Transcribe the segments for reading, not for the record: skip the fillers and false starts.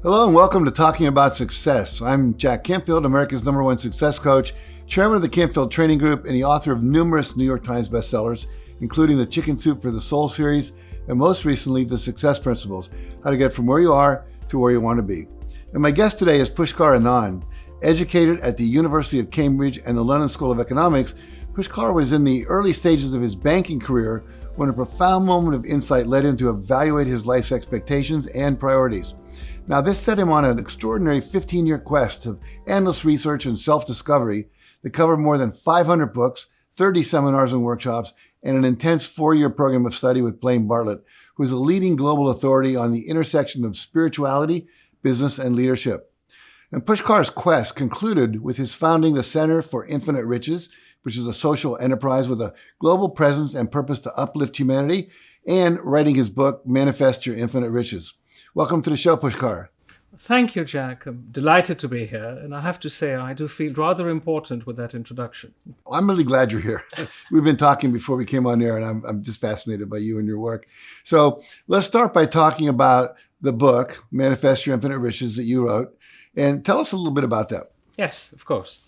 Hello and welcome to Talking About Success. I'm Jack Canfield, America's #1 success coach, chairman of the Canfield Training Group, and the author of numerous New York Times bestsellers, including the Chicken Soup for the Soul series, and most recently, The Success Principles, how to get from where you are to where you want to be. And my guest today is Pushkar Anand. Educated at the University of Cambridge and the London School of Economics, Pushkar was in the early stages of his banking career when a profound moment of insight led him to evaluate his life's expectations and priorities. Now, this set him on an extraordinary 15-year quest of endless research and self-discovery that covered more than 500 books, 30 seminars and workshops, and an intense 4-year program of study with Blaine Bartlett, who is a leading global authority on the intersection of spirituality, business, and leadership. And Pushkar's quest concluded with his founding the Center for Infinite Riches, which is a social enterprise with a global presence and purpose to uplift humanity, and writing his book, Manifest Your Infinite Riches. Welcome to the show, Pushkar. Thank you, Jack. I'm delighted to be here. And I have to say, I do feel rather important with that introduction. I'm really glad you're here. We've been talking before we came on air, and I'm just fascinated by you and your work. So let's start by talking about the book, Manifest Your Infinite Riches, that you wrote. And tell us a little bit about that. Yes, of course.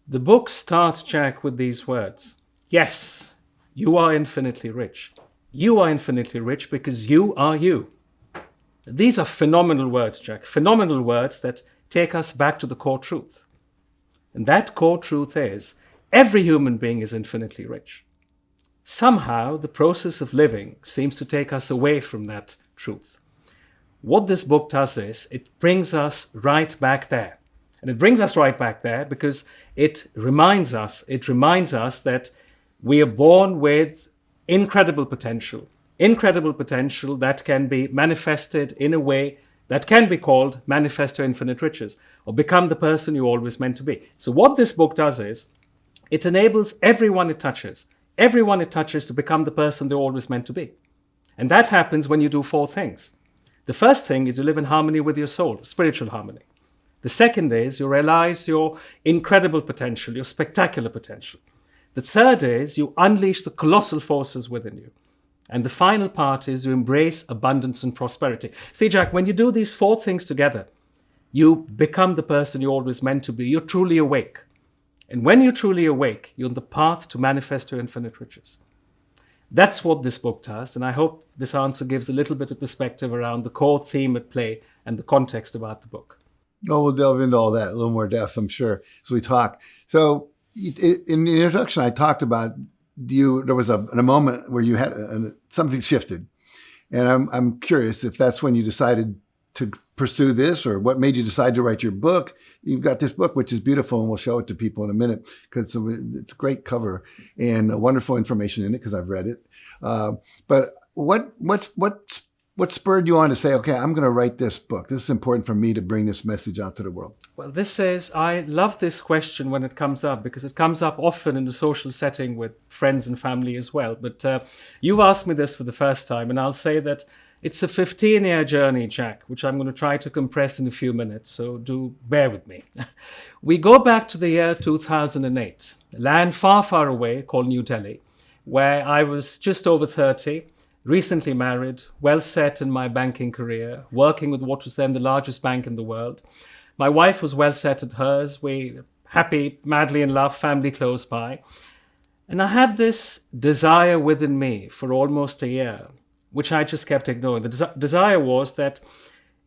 The book starts, Jack, with these words. Yes, you are infinitely rich. You are infinitely rich because you are you. These are phenomenal words, Jack. Phenomenal words that take us back to the core truth. And that core truth is every human being is infinitely rich. Somehow, the process of living seems to take us away from that truth. What this book does is it brings us right back there. And it brings us right back there because it reminds us that we are born with incredible potential that can be manifested in a way that can be called manifest your infinite riches or become the person you always meant to be. So what this book does is it enables everyone it touches to become the person they're always meant to be. And that happens when you do 4 things. The first thing is you live in harmony with your soul, spiritual harmony. The second is you realize your incredible potential, your spectacular potential. The third is you unleash the colossal forces within you. And the final part is you embrace abundance and prosperity. See, Jack, when you do these 4 things together, you become the person you're always meant to be. You're truly awake. And when you're truly awake, you're on the path to manifest your infinite riches. That's what this book does. And I hope this answer gives a little bit of perspective around the core theme at play and the context about the book. Oh, we'll delve into all that in a little more depth, I'm sure, as we talk. So in the introduction, I talked about there was a moment where you had something shifted. And I'm curious if that's when you decided to pursue this or what made you decide to write your book. You've got this book, which is beautiful, and we'll show it to people in a minute because it's a great cover and wonderful information in it because I've read it. But what spurred you on to say, okay, I'm going to write this book. This is important for me to bring this message out to the world. Well, I love this question when it comes up because it comes up often in a social setting with friends and family as well. But you've asked me this for the first time, and I'll say that it's a 15-year journey, Jack, which I'm going to try to compress in a few minutes, so do bear with me. We go back to the year 2008, a land far, far away called New Delhi, where I was just over 30, recently married, well set in my banking career, working with what was then the largest bank in the world. My wife was well set at hers. We happy, madly in love, family close by. And I had this desire within me for almost a year, which I just kept ignoring. The desire was that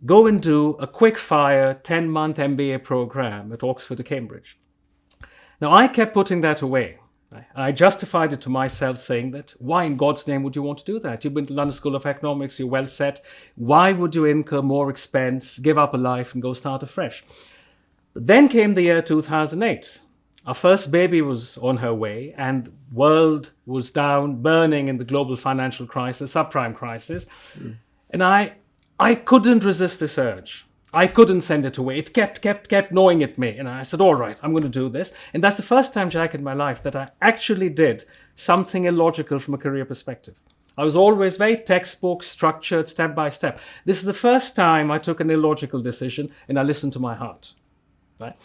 go and do a quick fire 10-month MBA program at Oxford or Cambridge. Now, I kept putting that away. I justified it to myself saying that, why in God's name would you want to do that? You've been to London School of Economics, you're well set. Why would you incur more expense, give up a life and go start afresh? But then came the year 2008. Our first baby was on her way and the world was down, burning in the global financial crisis, subprime crisis. And I couldn't resist this urge. I couldn't send it away. It kept gnawing at me. And I said, all right, I'm going to do this. And that's the first time, Jack, in my life that I actually did something illogical from a career perspective. I was always very textbook, structured, step by step. This is the first time I took an illogical decision and I listened to my heart. Right?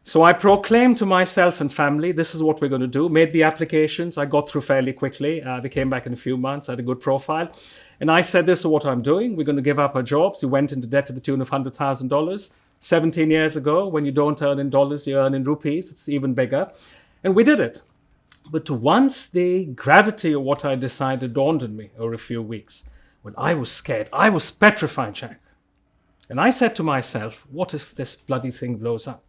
So I proclaimed to myself and family, this is what we're going to do. Made the applications. I got through fairly quickly. They came back in a few months. I had a good profile. And I said, this is what I'm doing. We're going to give up our jobs. We went into debt to the tune of $100,000. 17 years ago, when you don't earn in dollars, you earn in rupees. It's even bigger. And we did it. But once the gravity of what I decided dawned on me over a few weeks, well, I was scared. I was petrified, Jack. And I said to myself, what if this bloody thing blows up?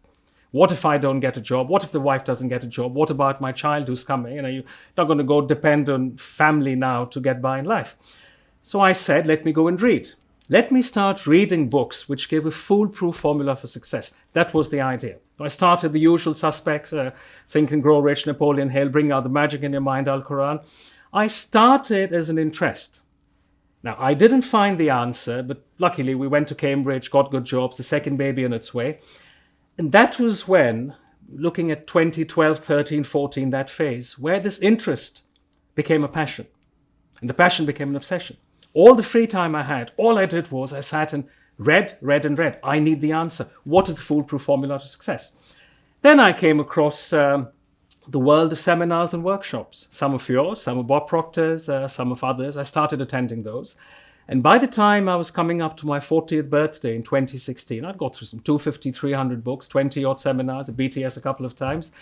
What if I don't get a job? What if the wife doesn't get a job? What about my child who's coming? You're not going to go depend on family now to get by in life. So I said, let me go and read. Let me start reading books which give a foolproof formula for success. That was the idea. I started the usual suspects, Think and Grow Rich, Napoleon Hill, Bring Out the Magic in Your Mind, Al-Quran. I started as an interest. Now, I didn't find the answer, but luckily we went to Cambridge, got good jobs, the second baby on its way. And that was when, looking at 2012, 13, 14, that phase, where this interest became a passion. And the passion became an obsession. All the free time I had, all I did was I sat and read. I need the answer. What is the foolproof formula to success? Then I came across the world of seminars and workshops. Some of yours, some of Bob Proctor's, some of others. I started attending those. And by the time I was coming up to my 40th birthday in 2016, I'd got through some 250, 300 books, 20-odd seminars, at BTS a couple of times.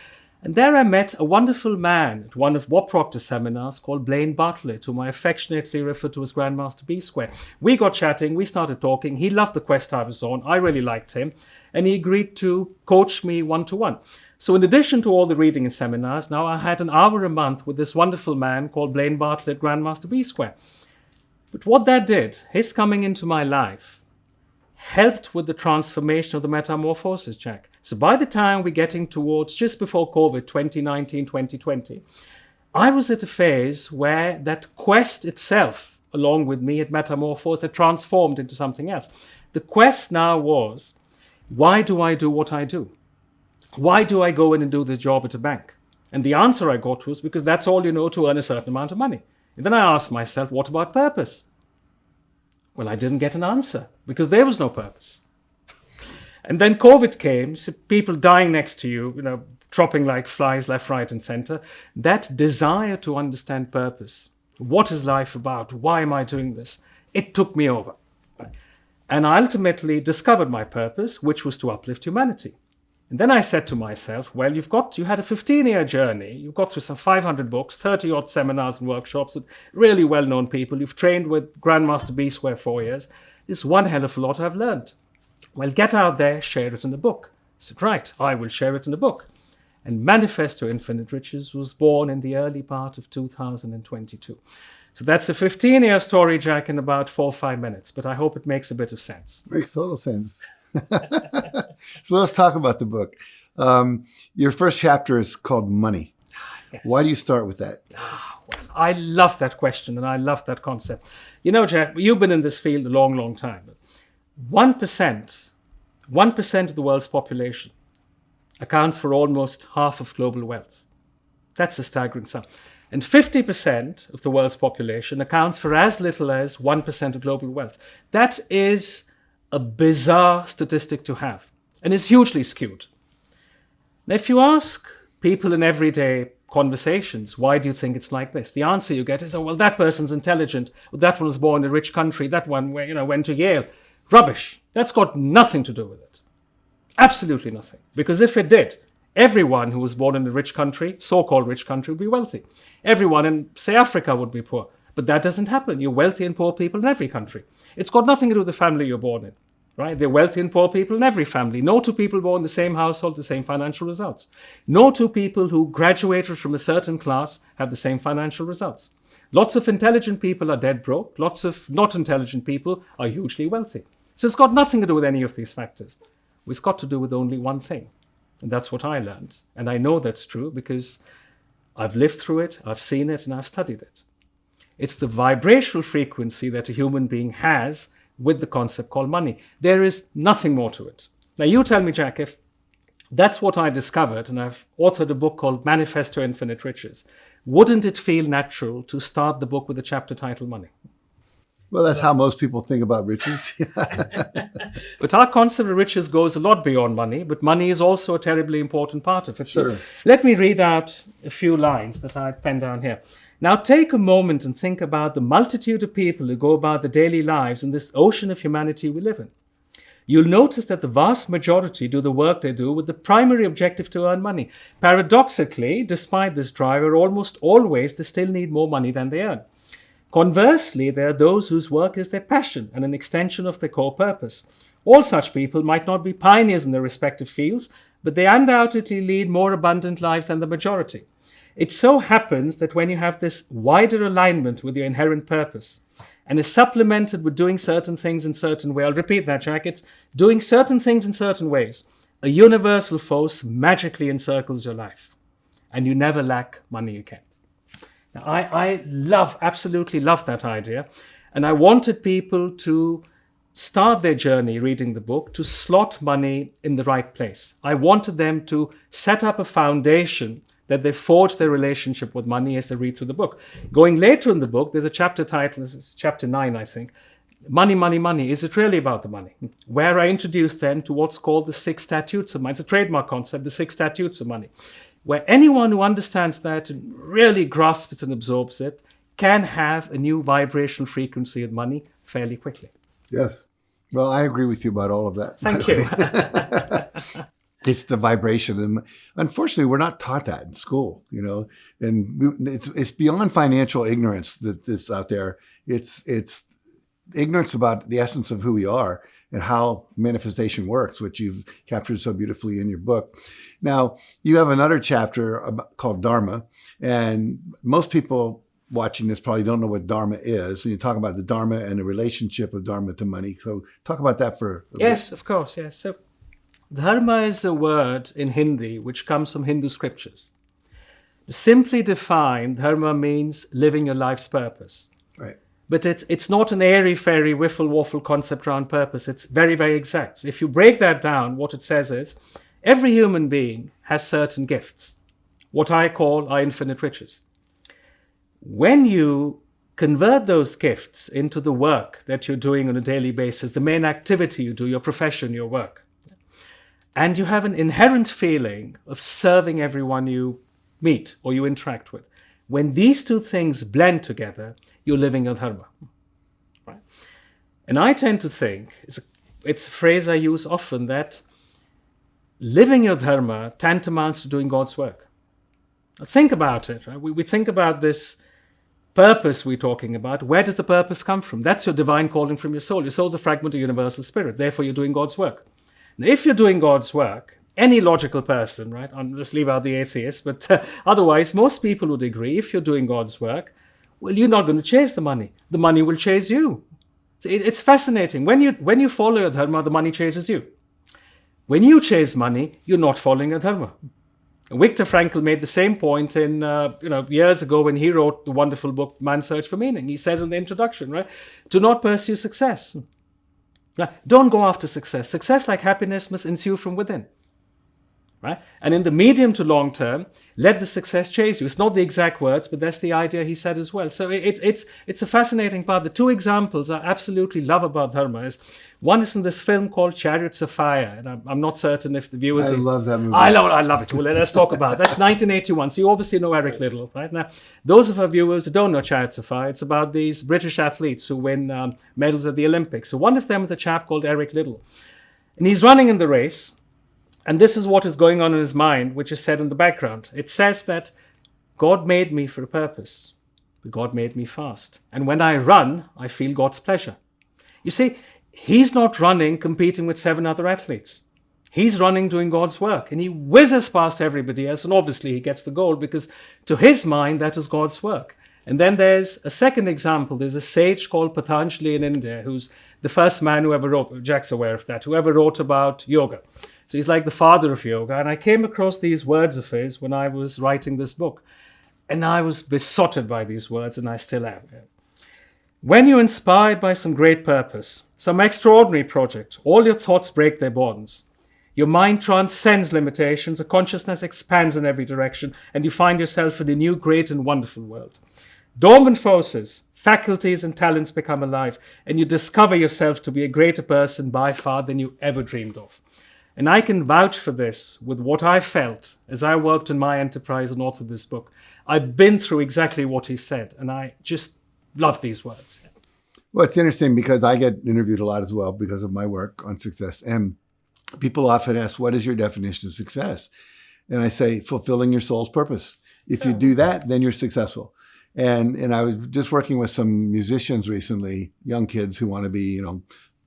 And there I met a wonderful man at one of Bob Proctor's seminars called Blaine Bartlett, whom I affectionately refer to as Grandmaster B Square. We got chatting, we started talking. He loved the quest I was on. I really liked him. And he agreed to coach me one-to-one. So in addition to all the reading and seminars, now I had an hour a month with this wonderful man called Blaine Bartlett, Grandmaster B Square. But what that did, his coming into my life, helped with the transformation of the metamorphosis, Jack. So by the time we're getting towards just before COVID, 2019, 2020, I was at a phase where that quest itself, along with me, had metamorphosed, had transformed into something else. The quest now was, why do I do what I do? Why do I go in and do this job at a bank? And the answer I got was because that's all you know to earn a certain amount of money. And then I asked myself, what about purpose? Well, I didn't get an answer because there was no purpose. And then COVID came, so people dying next to you, dropping like flies left, right, and center. That desire to understand purpose. What is life about? Why am I doing this? It took me over. And I ultimately discovered my purpose, which was to uplift humanity. And then I said to myself, well, you had a 15-year journey. You've got through some 500 books, 30-odd seminars and workshops with really well-known people. You've trained with Grandmaster B Square 4 years. There's one hell of a lot I've learned. Well, get out there, share it in a book. I said, right, I will share it in a book. And Manifesto Infinite Riches was born in the early part of 2022. So that's a 15-year story, Jack, in about 4 or 5 minutes. But I hope it makes a bit of sense. Makes total sense. So let's talk about the book. Your first chapter is called Money. Yes. Why do you start with that? Well, I love that question and I love that concept. Jack, you've been in this field a long, long time. 1% of the world's population accounts for almost half of global wealth. That's a staggering sum. And 50% of the world's population accounts for as little as 1% of global wealth. That is a bizarre statistic to have, and is hugely skewed. Now, if you ask people in everyday conversations, why do you think it's like this? The answer you get is, oh, well, that person's intelligent, well, that one was born in a rich country, that one went to Yale. Rubbish. That's got nothing to do with it. Absolutely nothing. Because if it did, everyone who was born in a rich country, so-called rich country, would be wealthy. Everyone in, say, Africa would be poor. But that doesn't happen. You're wealthy and poor people in every country. It's got nothing to do with the family you're born in, right? There are wealthy and poor people in every family. No two people born in the same household, the same financial results. No two people who graduated from a certain class have the same financial results. Lots of intelligent people are dead broke. Lots of not intelligent people are hugely wealthy. So it's got nothing to do with any of these factors. It's got to do with only one thing. And that's what I learned. And I know that's true because I've lived through it, I've seen it, and I've studied it. It's the vibrational frequency that a human being has with the concept called money. There is nothing more to it. Now, you tell me, Jack, if that's what I discovered, and I've authored a book called Manifesto Infinite Riches, wouldn't it feel natural to start the book with a chapter titled Money? Well, that's how most people think about riches. But our concept of riches goes a lot beyond money, but money is also a terribly important part of it. Sure. So let me read out a few lines that I penned down here. Now take a moment and think about the multitude of people who go about their daily lives in this ocean of humanity we live in. You'll notice that the vast majority do the work they do with the primary objective to earn money. Paradoxically, despite this drive, almost always they still need more money than they earn. Conversely, there are those whose work is their passion and an extension of their core purpose. All such people might not be pioneers in their respective fields, but they undoubtedly lead more abundant lives than the majority. It so happens that when you have this wider alignment with your inherent purpose, and is supplemented with doing certain things in certain ways. I'll repeat that, Jack. It's doing certain things in certain ways. A universal force magically encircles your life, and you never lack money again. Now, I absolutely love that idea, and I wanted people to start their journey reading the book to slot money in the right place. I wanted them to set up a foundation that they forge their relationship with money as they read through the book. Going later in the book, there's a chapter title, this is chapter 9, I think. Money, money, money. Is it really about the money? Where I introduce then to what's called the 6 statutes of money. It's a trademark concept, the 6 statutes of money, where anyone who understands that and really grasps it and absorbs it can have a new vibrational frequency of money fairly quickly. Yes. Well, I agree with you about all of that. Thank you. It's the vibration. And unfortunately, we're not taught that in school, and it's beyond financial ignorance that's out there. It's ignorance about the essence of who we are and how manifestation works, which you've captured so beautifully in your book. Now, you have another chapter called Dharma, and most people watching this probably don't know what Dharma is. And you talk about the Dharma and the relationship of Dharma to money. So talk about that for a Yes, bit. of course, yes. So Dharma is a word in Hindi which comes from Hindu scriptures. Simply defined, Dharma means living your life's purpose. Right. But it's not an airy-fairy, wiffle-waffle concept around purpose. It's very, very exact. If you break that down, what it says is, every human being has certain gifts, what I call our infinite riches. When you convert those gifts into the work that you're doing on a daily basis, the main activity you do, your profession, your work, and you have an inherent feeling of serving everyone you meet or you interact with. When these two things blend together, you're living your dharma. Right? And I tend to think, it's a phrase I use often, that living your dharma tantamounts to doing God's work. Now, think about it. Right? We think about this purpose we're talking about. Where does the purpose come from? That's your divine calling from your soul. Your soul's a fragment of universal spirit. Therefore, you're doing God's work. Now, if you're doing God's work, any logical person, right? Let's leave out the atheist, but otherwise, most people would agree, if you're doing God's work, well, you're not going to chase the money. The money will chase you. So it's fascinating. When you follow your dharma, the money chases you. When you chase money, you're not following your dharma. Viktor Frankl made the same point in years ago when he wrote the wonderful book Man's Search for Meaning. He says in the introduction, right? Do not pursue success. Don't go after success. Success, like happiness, must ensue from within. Right? And in the medium to long term, let the success chase you. It's not the exact words, but that's the idea he said as well. So it's a fascinating part. The two examples I absolutely love about dharma is, one is in this film called Chariots of Fire, and I'm not certain if the viewers... I love that movie. I love it. Well, let's talk about it. That's 1981. So you obviously know Eric Liddell, right? Now, those of our viewers who don't know Chariots of Fire, it's about these British athletes who win medals at the Olympics. So one of them is a chap called Eric Liddell. And he's running in the race, and this is what is going on in his mind, which is said in the background. It says that God made me for a purpose, but God made me fast. And when I run, I feel God's pleasure. You see, he's not running competing with 7 other athletes. He's running doing God's work, and he whizzes past everybody else, and obviously he gets the gold because to his mind, that is God's work. And then there's a second example. There's a sage called Patanjali in India, who's the first man who ever wrote, Jack's aware of that, who ever wrote about yoga. So he's like the father of yoga. And I came across these words of his when I was writing this book. And I was besotted by these words, and I still am. When you're inspired by some great purpose, some extraordinary project, all your thoughts break their bonds. Your mind transcends limitations, a consciousness expands in every direction, and you find yourself in a new, great, and wonderful world. Dormant forces, faculties and talents become alive, and you discover yourself to be a greater person by far than you ever dreamed of. And I can vouch for this with what I felt as I worked in my enterprise and authored this book. I've been through exactly what he said, and I just love these words. Well, it's interesting because I get interviewed a lot as well because of my work on success. And people often ask, what is your definition of success? And I say, fulfilling your soul's purpose. If you do that, then you're successful. And I was just working with some musicians recently, young kids who want to be,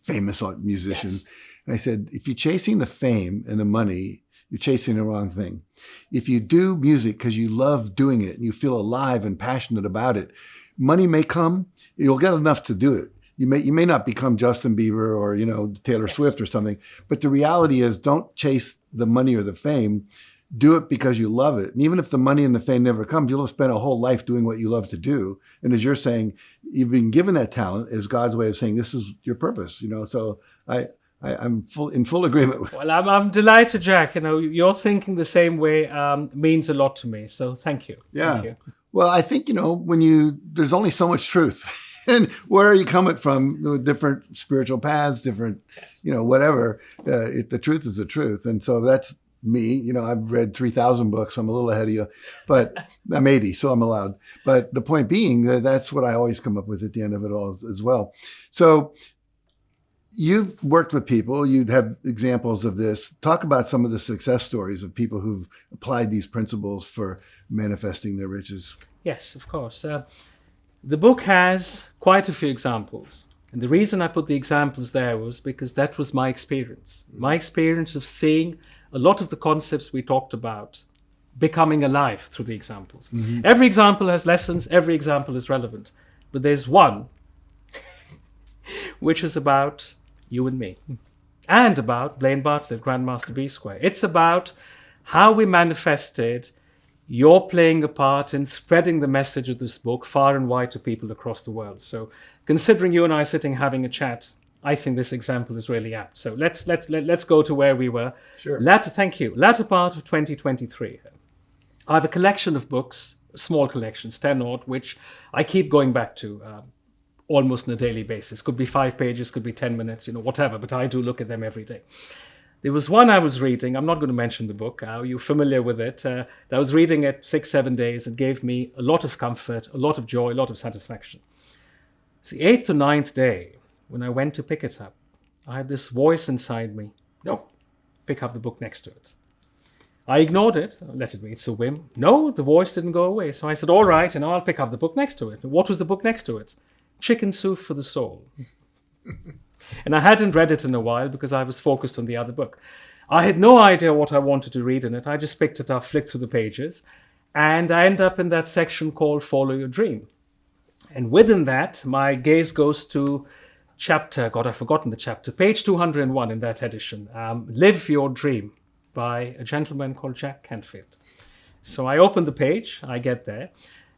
famous musicians. Yes. And I said, if you're chasing the fame and the money, you're chasing the wrong thing. If you do music because you love doing it and you feel alive and passionate about it, money may come, you'll get enough to do it. You may not become Justin Bieber or, Taylor Swift or something, but the reality is don't chase the money or the fame. Do it because you love it. And even if the money and the fame never comes, you'll spend a whole life doing what you love to do. And as you're saying, you've been given that talent as God's way of saying, this is your purpose, So I'm in full agreement with. Well, I'm delighted, Jack. You're thinking the same way means a lot to me. So thank you. Yeah. Thank you. Well, I think, there's only so much truth. And where are you coming from? Different spiritual paths, different, whatever. The truth is the truth. And so that's me. I've read 3,000 books. I'm a little ahead of you, but I'm 80, so I'm allowed. But the point being that's what I always come up with at the end of it all as well. So you've worked with people. You have examples of this. Talk about some of the success stories of people who've applied these principles for manifesting their riches. Yes, of course. The book has quite a few examples. And the reason I put the examples there was because that was my experience. My experience of seeing a lot of the concepts we talked about becoming alive through the examples. Mm-hmm. Every example has lessons. Every example is relevant. But there's one which is about you and me, and about Blaine Bartlett, Grandmaster B Square. It's about how we manifested your playing a part in spreading the message of this book far and wide to people across the world. So considering you and I sitting having a chat, I think this example is really apt. So let's go to where we were. Sure. Latter part of 2023. I have a collection of books, small collections, 10 odd, which I keep going back to almost on a daily basis. Could be 5 pages, could be 10 minutes, whatever, but I do look at them every day. There was one I was reading, I'm not going to mention the book, you're familiar with it. I was reading it 6-7 days. It gave me a lot of comfort, a lot of joy, a lot of satisfaction. It's the 8th or 9th day when I went to pick it up. I had this voice inside me, no, pick up the book next to it. I ignored it, let it be, it's a whim. No, the voice didn't go away. So I said, all right, I'll pick up the book next to it. What was the book next to it? Chicken Soup for the Soul. And I hadn't read it in a while because I was focused on the other book. I had no idea what I wanted to read in it. I just picked it up, flicked through the pages, and I end up in that section called Follow Your Dream. And within that, my gaze goes to chapter, God, I've forgotten the chapter, page 201 in that edition, Live Your Dream by a gentleman called Jack Canfield. So I open the page, I get there.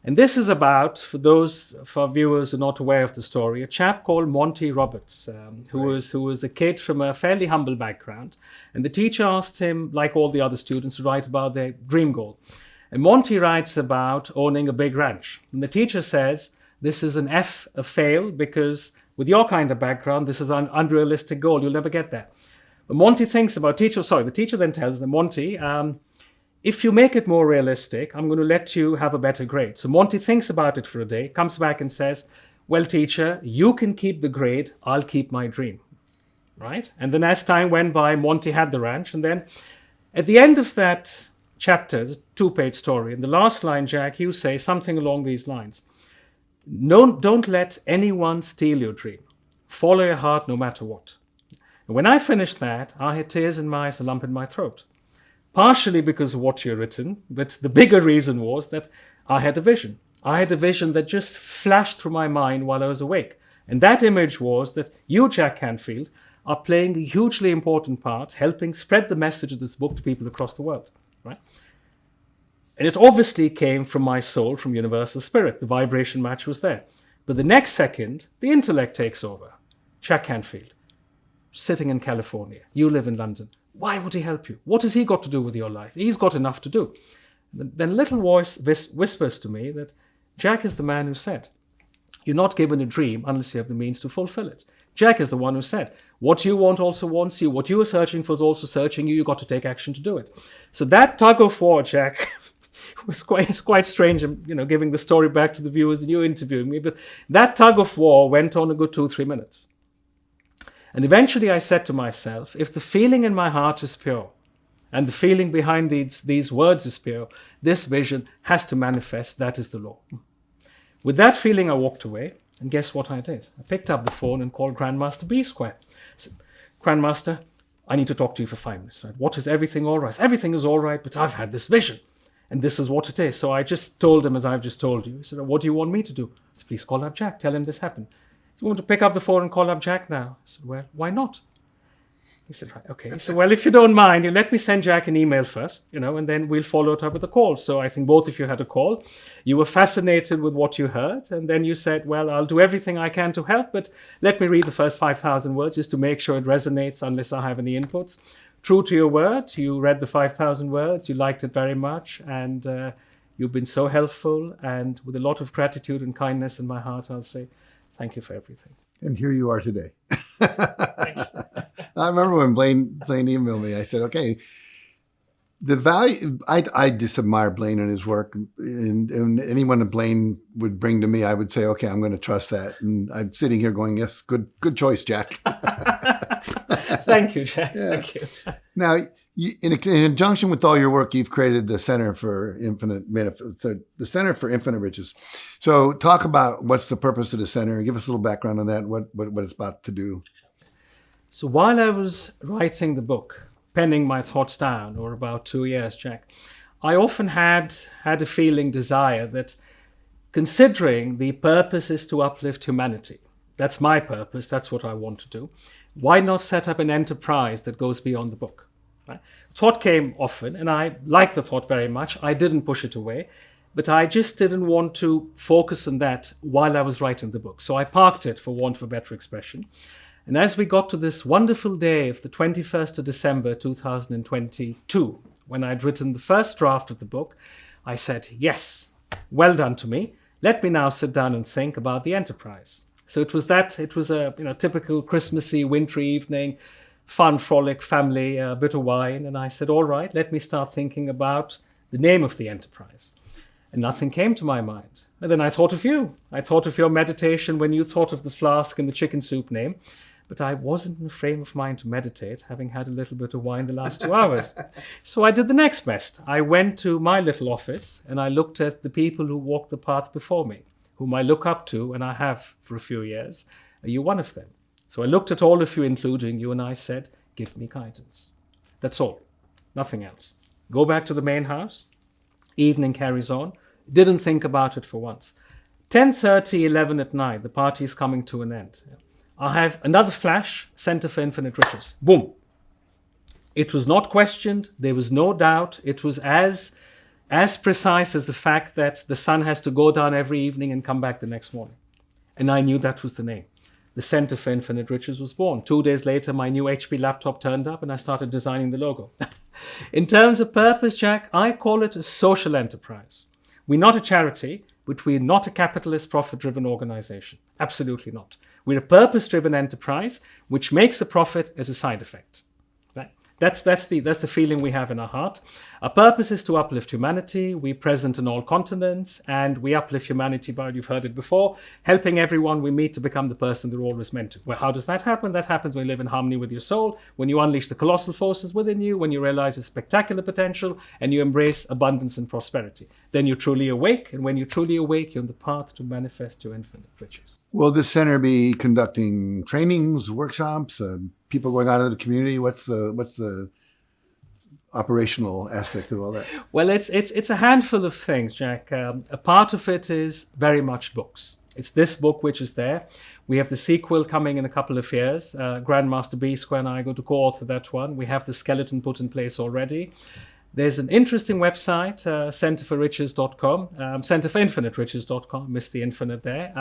And this is about, for viewers who are not aware of the story, a chap called Monty Roberts, who was a kid from a fairly humble background. And the teacher asked him, like all the other students, to write about their dream goal. And Monty writes about owning a big ranch. And the teacher says, this is a fail, because with your kind of background, this is an unrealistic goal. You'll never get there. But Monty thinks about, the teacher then tells them, Monty, if you make it more realistic, I'm going to let you have a better grade. So Monty thinks about it for a day, comes back and says, well, teacher, you can keep the grade, I'll keep my dream. Right? And then as time went by, Monty had the ranch. And then at the end of that chapter, it's a 2-page story, in the last line, Jack, you say something along these lines. No, don't let anyone steal your dream. Follow your heart no matter what. And when I finished that, I had tears in my eyes, a lump in my throat. Partially because of what you've written, but the bigger reason was that I had a vision. I had a vision that just flashed through my mind while I was awake. And that image was that you, Jack Canfield, are playing a hugely important part, helping spread the message of this book to people across the world. Right? And it obviously came from my soul, from universal spirit. The vibration match was there. But the next second, the intellect takes over. Jack Canfield, sitting in California. You live in London. Why would he help you? What has he got to do with your life? He's got enough to do. Then a little voice whispers to me that Jack is the man who said, you're not given a dream unless you have the means to fulfill it. Jack is the one who said, what you want also wants you. What you are searching for is also searching you. You've got to take action to do it. So that tug of war, Jack, was quite strange. I'm, giving the story back to the viewers and you interviewing me. But that tug of war went on a good 2-3 minutes. And eventually I said to myself, if the feeling in my heart is pure, and the feeling behind these words is pure, this vision has to manifest. That is the law. With that feeling, I walked away. And guess what I did? I picked up the phone and called Grandmaster B Square. I said, Grandmaster, I need to talk to you for 5 minutes. Right? What is everything all right? Everything is all right, but I've had this vision. And this is what it is. So I just told him as I've just told you. He said, what do you want me to do? I said, please call up Jack. Tell him this happened. Do you want to pick up the phone and call up Jack now? I said, well, why not? He said, right, okay. He said, well, if you don't mind, you let me send Jack an email first, and then we'll follow it up with a call. So I think both of you had a call. You were fascinated with what you heard. And then you said, well, I'll do everything I can to help, but let me read the first 5,000 words just to make sure it resonates unless I have any inputs. True to your word, you read the 5,000 words. You liked it very much. And you've been so helpful. And with a lot of gratitude and kindness in my heart, I'll say, thank you for everything. And here you are today. Thank you. I remember when Blaine emailed me, I said, okay, the value, I just admire Blaine and his work. And anyone that Blaine would bring to me, I would say, okay, I'm going to trust that. And I'm sitting here going, yes, good choice, Jack. Thank you, Jack. Yeah. Thank you. Now, in conjunction with all your work, you've created the Center for the Center for Infinite Riches. So talk about what's the purpose of the center. Give us a little background on that, what it's about to do. So while I was writing the book, penning my thoughts down, or about 2 years, Jack, I often had a feeling, desire that considering the purpose is to uplift humanity, that's my purpose, that's what I want to do, why not set up an enterprise that goes beyond the book? Right? Thought came often, and I liked the thought very much. I didn't push it away, but I just didn't want to focus on that while I was writing the book. So I parked it, for want of a better expression. And as we got to this wonderful day of the 21st of December 2022, when I'd written the first draft of the book, I said, yes, well done to me. Let me now sit down and think about the enterprise. So it was a typical Christmassy, wintry evening, fun, frolic, family, a bit of wine. And I said, all right, let me start thinking about the name of the enterprise. And nothing came to my mind. And then I thought of you. I thought of your meditation when you thought of the flask and the chicken soup name. But I wasn't in a frame of mind to meditate, having had a little bit of wine the last 2 hours. So I did the next best. I went to my little office and I looked at the people who walked the path before me, whom I look up to, and I have for a few years. Are you one of them? So I looked at all of you, including you, and I said, give me guidance. That's all. Nothing else. Go back to the main house. Evening carries on. Didn't think about it for once. 10:30, 11 at night, the party's coming to an end. I have another flash, Center for Infinite Riches. Boom. It was not questioned. There was no doubt. It was as precise as the fact that the sun has to go down every evening and come back the next morning. And I knew that was the name. The Center for Infinite Riches was born. 2 days later, my new HP laptop turned up and I started designing the logo. In terms of purpose, Jack, I call it a social enterprise. We're not a charity, but we're not a capitalist, profit-driven organization. Absolutely not. We're a purpose-driven enterprise which makes a profit as a side effect. Right? That's the feeling we have in our heart. Our purpose is to uplift humanity. We're present in all continents, and we uplift humanity by, you've heard it before, helping everyone we meet to become the person they're always meant to. Well, how does that happen? That happens when you live in harmony with your soul, when you unleash the colossal forces within you, when you realize your spectacular potential, and you embrace abundance and prosperity. Then you're truly awake, and when you're truly awake, you're on the path to manifest your infinite riches. Will this center be conducting trainings, workshops, people going out into the community? What's the operational aspect of all that? Well, it's a handful of things, Jack. A part of it is very much books. It's this book which is there. We have the sequel coming in a couple of years. Grandmaster B Square and I are going to co-author that one. We have the skeleton put in place already. There's an interesting website, centerforriches.com, centerforinfiniteriches.com, missed the infinite there.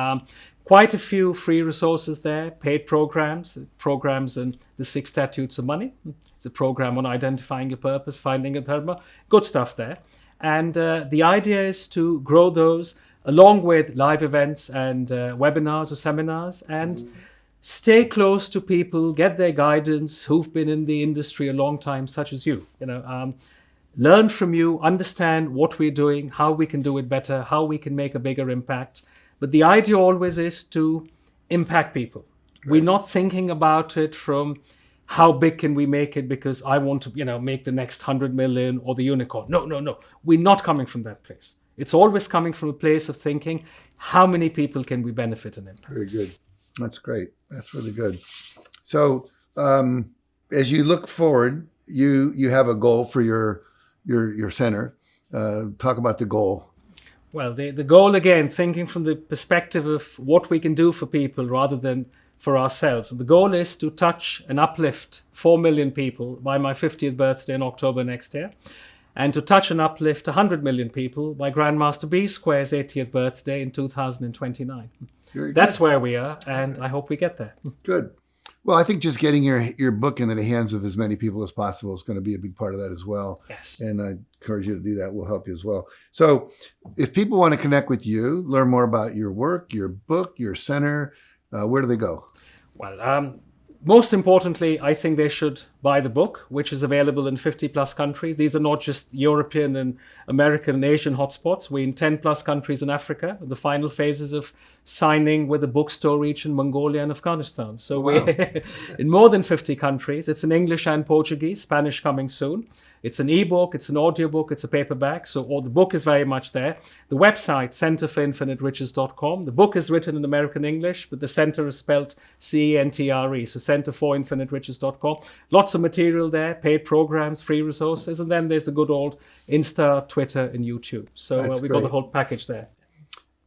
Quite a few free resources there, paid programs and the 6 Statutes of Money. It's a program on identifying your purpose, finding a dharma. Good stuff there. And the idea is to grow those along with live events and webinars or seminars, and stay close to people, get their guidance who've been in the industry a long time, such as you. Learn from you, understand what we're doing, how we can do it better, how we can make a bigger impact. But the idea always is to impact people. Right. We're not thinking about it from how big can we make it because I want to, make the next 100 million or the unicorn. No. We're not coming from that place. It's always coming from a place of thinking, how many people can we benefit and impact? Very good. That's great. That's really good. So as you look forward, you have a goal for your center. Talk about the goal. Well, the goal, again, thinking from the perspective of what we can do for people rather than for ourselves. The goal is to touch and uplift 4 million people by my 50th birthday in October next year, and to touch and uplift 100 million people by Grandmaster B Square's 80th birthday in 2029. That's where we are, and I hope we get there. Good. Well, I think just getting your book into the hands of as many people as possible is going to be a big part of that as well. Yes. And I encourage you to do that. We'll help you as well. So if people want to connect with you, learn more about your work, your book, your center, where do they go? Well, most importantly, I think they should buy the book, which is available in 50 plus countries. These are not just European and American and Asian hotspots. We're in 10 plus countries in Africa, the final phases of signing with a bookstore each in Mongolia and Afghanistan. So wow. We're in more than 50 countries. It's in English and Portuguese, Spanish coming soon. It's an ebook, it's an audiobook, it's a paperback. So the book is very much there. The website, centerforinfiniteriches.com. The book is written in American English, but the center is spelled CENTRE. So centerforinfiniteriches.com. Lots of material there, paid programs, free resources. And then there's the good old Insta, Twitter, and YouTube. So we've got the whole package there.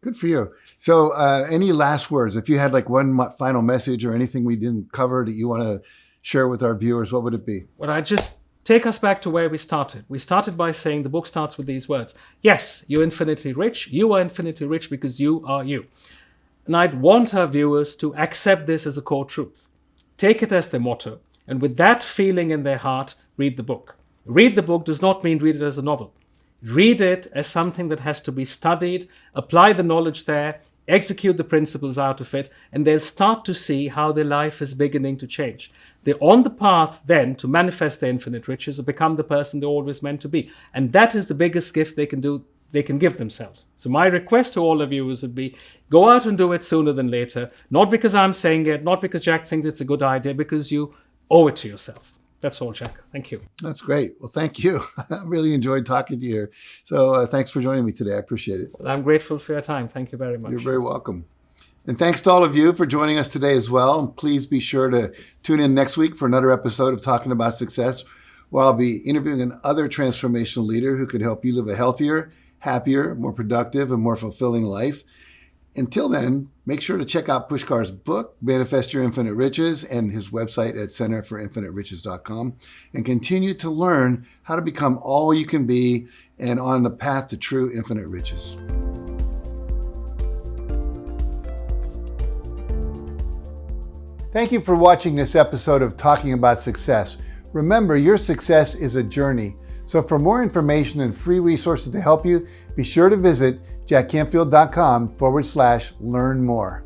Good for you. So any last words? If you had like one final message or anything we didn't cover that you want to share with our viewers, what would it be? Well, I just take us back to where we started. We started by saying the book starts with these words. Yes, you're infinitely rich. You are infinitely rich because you are you. And I'd want our viewers to accept this as a core truth. Take it as their motto. And with that feeling in their heart, read the book. Read the book does not mean read it as a novel. Read it as something that has to be studied, apply the knowledge there, execute the principles out of it, and they'll start to see how their life is beginning to change. They're on the path then to manifest their infinite riches and become the person they're always meant to be. And that is the biggest gift they can give themselves. So my request to all of you would be, go out and do it sooner than later. Not because I'm saying it, not because Jack thinks it's a good idea, because you owe it to yourself. That's all, Jack. Thank you. That's great. Well, thank you. I really enjoyed talking to you. So thanks for joining me today. I appreciate it. Well, I'm grateful for your time. Thank you very much. You're very welcome. And thanks to all of you for joining us today as well. And please be sure to tune in next week for another episode of Talking About Success, where I'll be interviewing another transformational leader who could help you live a healthier, happier, more productive, and more fulfilling life. Until then, make sure to check out Pushkar's book, Manifest Your Infinite Riches, and his website at centerforinfiniteriches.com, and continue to learn how to become all you can be and on the path to true infinite riches. Thank you for watching this episode of Talking About Success. Remember, your success is a journey. So for more information and free resources to help you, be sure to visit jackcanfield.com/learn more.